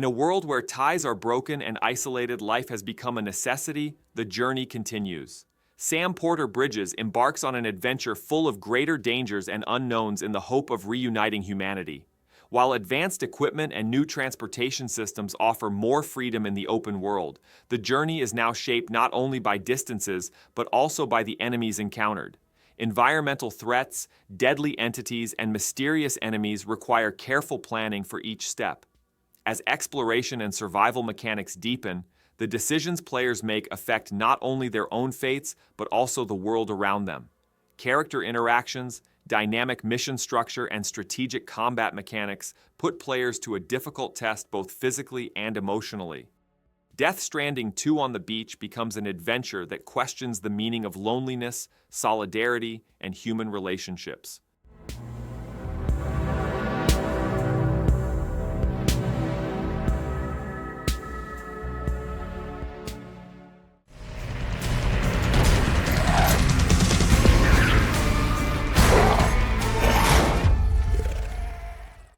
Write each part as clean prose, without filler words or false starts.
a world where ties are broken and isolated life has become a necessity, the journey continues. Sam Porter Bridges embarks on an adventure full of greater dangers and unknowns in the hope of reuniting humanity. While advanced equipment and new transportation systems offer more freedom in the open world, the journey is now shaped not only by distances, but also by the enemies encountered. Environmental threats, deadly entities, and mysterious enemies require careful planning for each step. As exploration and survival mechanics deepen, the decisions players make affect not only their own fates, but also the world around them. Character interactions, dynamic mission structure, and strategic combat mechanics put players to a difficult test both physically and emotionally. Death Stranding 2 on the Beach becomes an adventure that questions the meaning of loneliness, solidarity, and human relationships.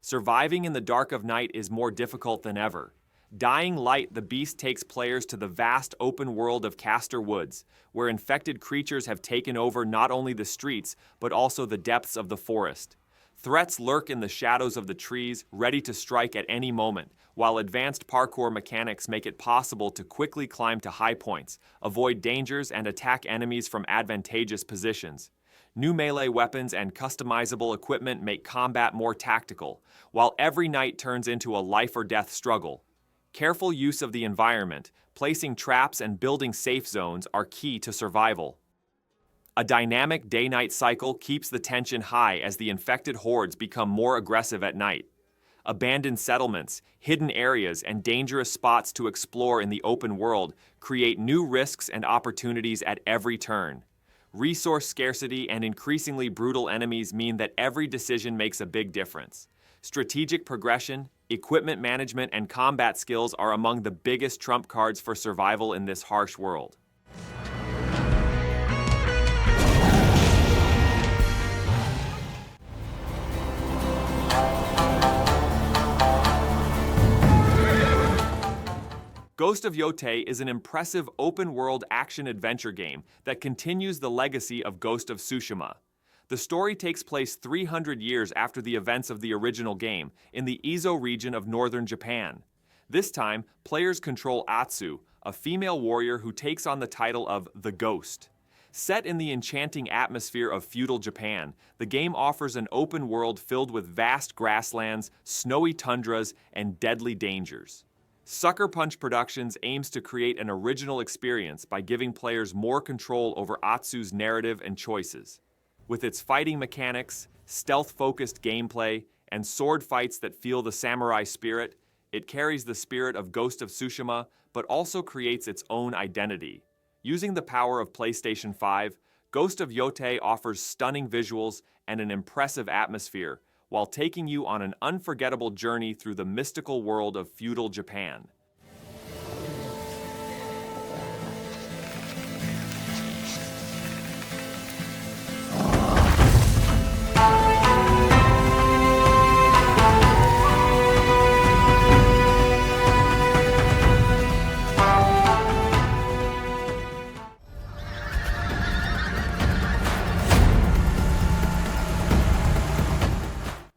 Surviving in the dark of night is more difficult than ever. Dying Light, the Beast takes players to the vast open world of Castor Woods, where infected creatures have taken over not only the streets, but also the depths of the forest. Threats lurk in the shadows of the trees, ready to strike at any moment, while advanced parkour mechanics make it possible to quickly climb to high points, avoid dangers, and attack enemies from advantageous positions. New melee weapons and customizable equipment make combat more tactical, while every night turns into a life-or-death struggle. Careful use of the environment, placing traps and building safe zones are key to survival. A dynamic day-night cycle keeps the tension high as the infected hordes become more aggressive at night. Abandoned settlements, hidden areas, and dangerous spots to explore in the open world create new risks and opportunities at every turn. Resource scarcity and increasingly brutal enemies mean that every decision makes a big difference. Strategic progression, equipment management, and combat skills are among the biggest trump cards for survival in this harsh world. Ghost of Yōtei is an impressive open-world action-adventure game that continues the legacy of Ghost of Tsushima. The story takes place 300 years after the events of the original game, in the Izo region of northern Japan. This time, players control Atsu, a female warrior who takes on the title of the Ghost. Set in the enchanting atmosphere of feudal Japan, the game offers an open world filled with vast grasslands, snowy tundras, and deadly dangers. Sucker Punch Productions aims to create an original experience by giving players more control over Atsu's narrative and choices. With its fighting mechanics, stealth-focused gameplay, and sword fights that feel the samurai spirit, it carries the spirit of Ghost of Tsushima, but also creates its own identity. Using the power of PlayStation 5, Ghost of Yōtei offers stunning visuals and an impressive atmosphere, while taking you on an unforgettable journey through the mystical world of feudal Japan.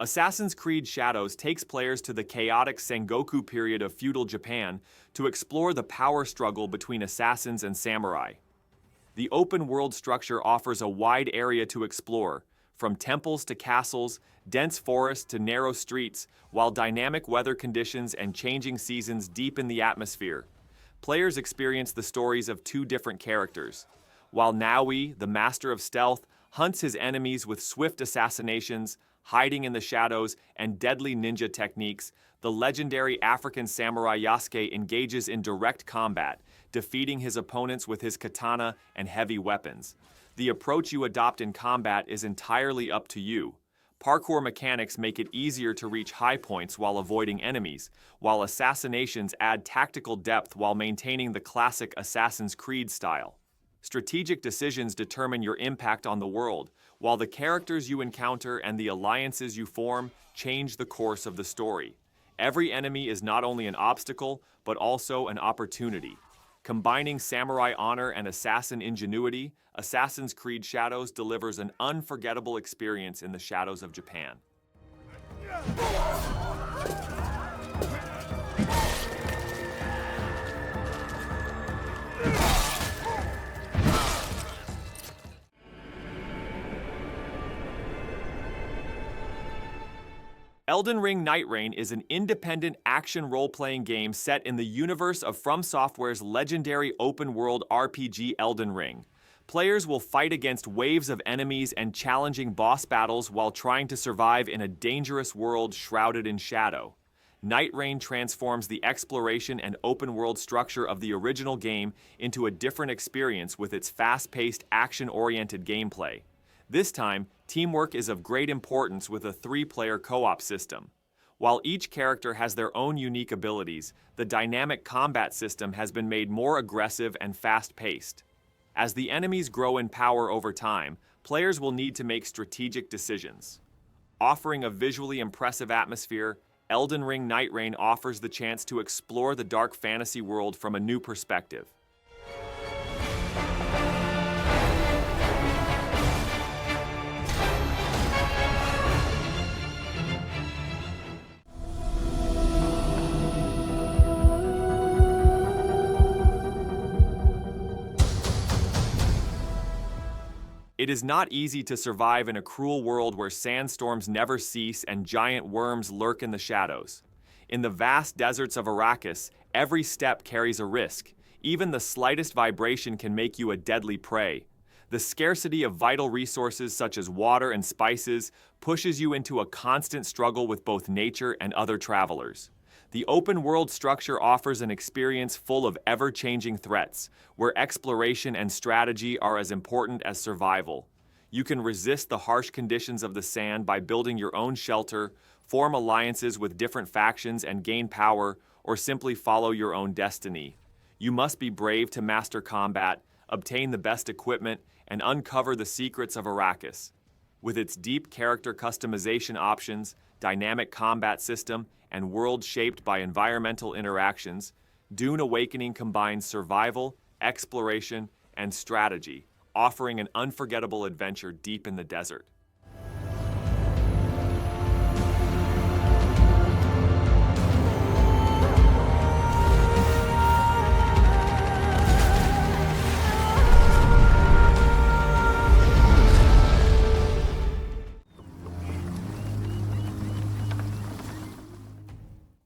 Assassin's Creed Shadows takes players to the chaotic Sengoku period of feudal Japan to explore the power struggle between assassins and samurai. The open-world structure offers a wide area to explore, from temples to castles, dense forests to narrow streets, while dynamic weather conditions and changing seasons deepen the atmosphere. Players experience the stories of two different characters. While Naui, the master of stealth, hunts his enemies with swift assassinations, hiding in the shadows, and deadly ninja techniques, the legendary African samurai Yasuke engages in direct combat, defeating his opponents with his katana and heavy weapons. The approach you adopt in combat is entirely up to you. Parkour mechanics make it easier to reach high points while avoiding enemies, while assassinations add tactical depth while maintaining the classic Assassin's Creed style. Strategic decisions determine your impact on the world, while the characters you encounter and the alliances you form change the course of the story. Every enemy is not only an obstacle, but also an opportunity. Combining samurai honor and assassin ingenuity, Assassin's Creed Shadows delivers an unforgettable experience in the shadows of Japan. Elden Ring Nightreign is an independent action role-playing game set in the universe of From Software's legendary open-world RPG Elden Ring. Players will fight against waves of enemies and challenging boss battles while trying to survive in a dangerous world shrouded in shadow. Nightreign transforms the exploration and open-world structure of the original game into a different experience with its fast-paced, action-oriented gameplay. This time, teamwork is of great importance with a 3-player co-op system. While each character has their own unique abilities, the dynamic combat system has been made more aggressive and fast-paced. As the enemies grow in power over time, players will need to make strategic decisions. Offering a visually impressive atmosphere, Elden Ring Nightreign offers the chance to explore the dark fantasy world from a new perspective. It is not easy to survive in a cruel world where sandstorms never cease and giant worms lurk in the shadows. In the vast deserts of Arrakis, every step carries a risk. Even the slightest vibration can make you a deadly prey. The scarcity of vital resources such as water and spices pushes you into a constant struggle with both nature and other travelers. The open-world structure offers an experience full of ever-changing threats, where exploration and strategy are as important as survival. You can resist the harsh conditions of the sand by building your own shelter, form alliances with different factions and gain power, or simply follow your own destiny. You must be brave to master combat, obtain the best equipment, and uncover the secrets of Arrakis. With its deep character customization options, dynamic combat system, and world shaped by environmental interactions, Dune Awakening combines survival, exploration, and strategy, offering an unforgettable adventure deep in the desert.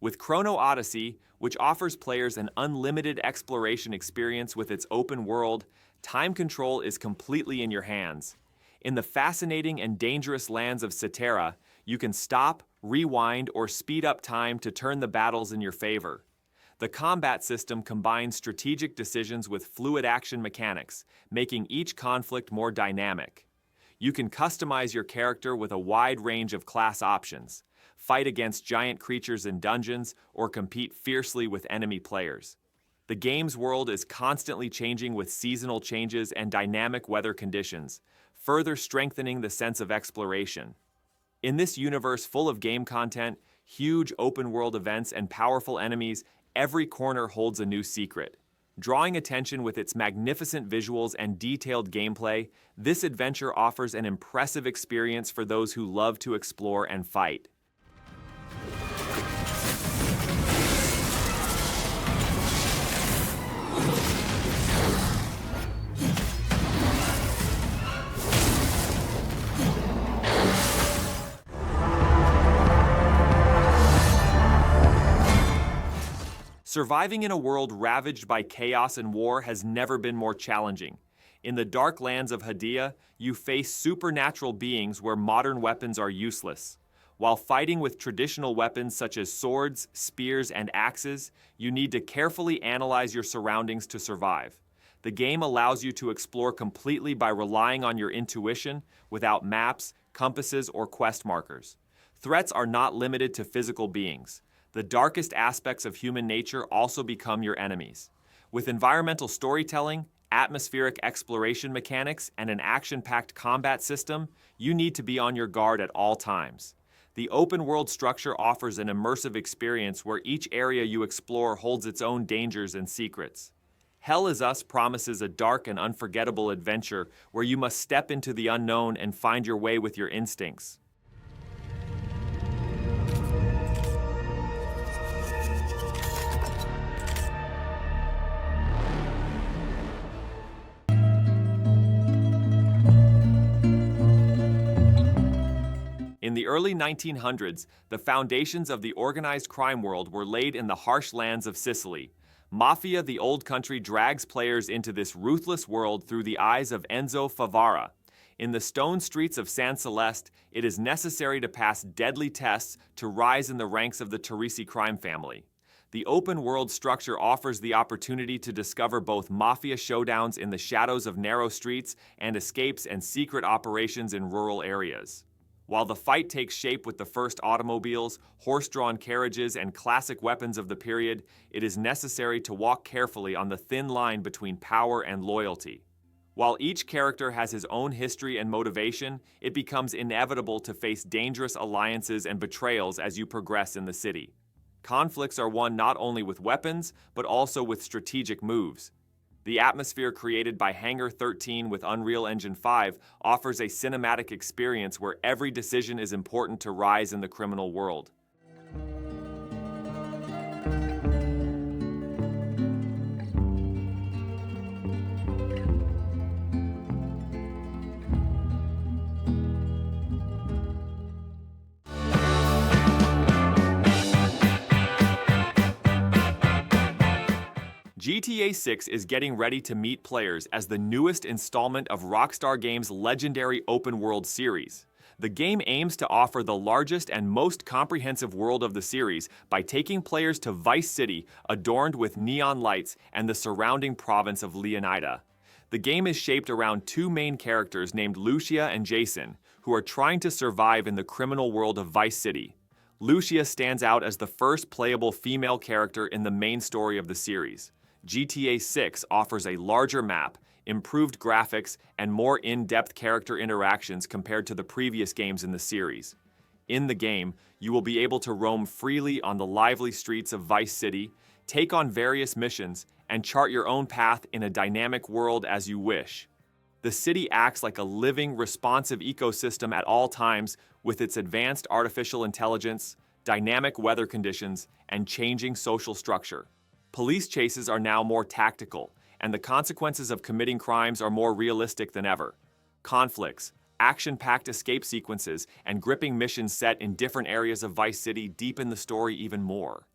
With Chrono Odyssey, which offers players an unlimited exploration experience with its open world, time control is completely in your hands. In the fascinating and dangerous lands of Cetera, you can stop, rewind, or speed up time to turn the battles in your favor. The combat system combines strategic decisions with fluid action mechanics, making each conflict more dynamic. You can customize your character with a wide range of class options, fight against giant creatures in dungeons, or compete fiercely with enemy players. The game's world is constantly changing with seasonal changes and dynamic weather conditions, further strengthening the sense of exploration. In this universe full of game content, huge open-world events, and powerful enemies, every corner holds a new secret. Drawing attention with its magnificent visuals and detailed gameplay, this adventure offers an impressive experience for those who love to explore and fight. Surviving in a world ravaged by chaos and war has never been more challenging. In the dark lands of Hadia, you face supernatural beings where modern weapons are useless. While fighting with traditional weapons such as swords, spears, and axes, you need to carefully analyze your surroundings to survive. The game allows you to explore completely by relying on your intuition without maps, compasses, or quest markers. Threats are not limited to physical beings. The darkest aspects of human nature also become your enemies. With environmental storytelling, atmospheric exploration mechanics, and an action-packed combat system, you need to be on your guard at all times. The open-world structure offers an immersive experience where each area you explore holds its own dangers and secrets. Hell Is Us promises a dark and unforgettable adventure where you must step into the unknown and find your way with your instincts. In the early 1900s, the foundations of the organized crime world were laid in the harsh lands of Sicily. Mafia The Old Country drags players into this ruthless world through the eyes of Enzo Favara. In the stone streets of San Celeste, it is necessary to pass deadly tests to rise in the ranks of the Teresi crime family. The open-world structure offers the opportunity to discover both mafia showdowns in the shadows of narrow streets and escapes and secret operations in rural areas. While the fight takes shape with the first automobiles, horse-drawn carriages, and classic weapons of the period, it is necessary to walk carefully on the thin line between power and loyalty. While each character has his own history and motivation, it becomes inevitable to face dangerous alliances and betrayals as you progress in the city. Conflicts are won not only with weapons, but also with strategic moves. The atmosphere created by Hangar 13 with Unreal Engine 5 offers a cinematic experience where every decision is important to rise in the criminal world. GTA 6 is getting ready to meet players as the newest installment of Rockstar Games' legendary open-world series. The game aims to offer the largest and most comprehensive world of the series by taking players to Vice City, adorned with neon lights, and the surrounding province of Leonida. The game is shaped around two main characters named Lucia and Jason, who are trying to survive in the criminal world of Vice City. Lucia stands out as the first playable female character in the main story of the series. GTA 6 offers a larger map, improved graphics, and more in-depth character interactions compared to the previous games in the series. In the game, you will be able to roam freely on the lively streets of Vice City, take on various missions, and chart your own path in a dynamic world as you wish. The city acts like a living, responsive ecosystem at all times with its advanced artificial intelligence, dynamic weather conditions, and changing social structure. Police chases are now more tactical, and the consequences of committing crimes are more realistic than ever. Conflicts, action-packed escape sequences, and gripping missions set in different areas of Vice City deepen the story even more.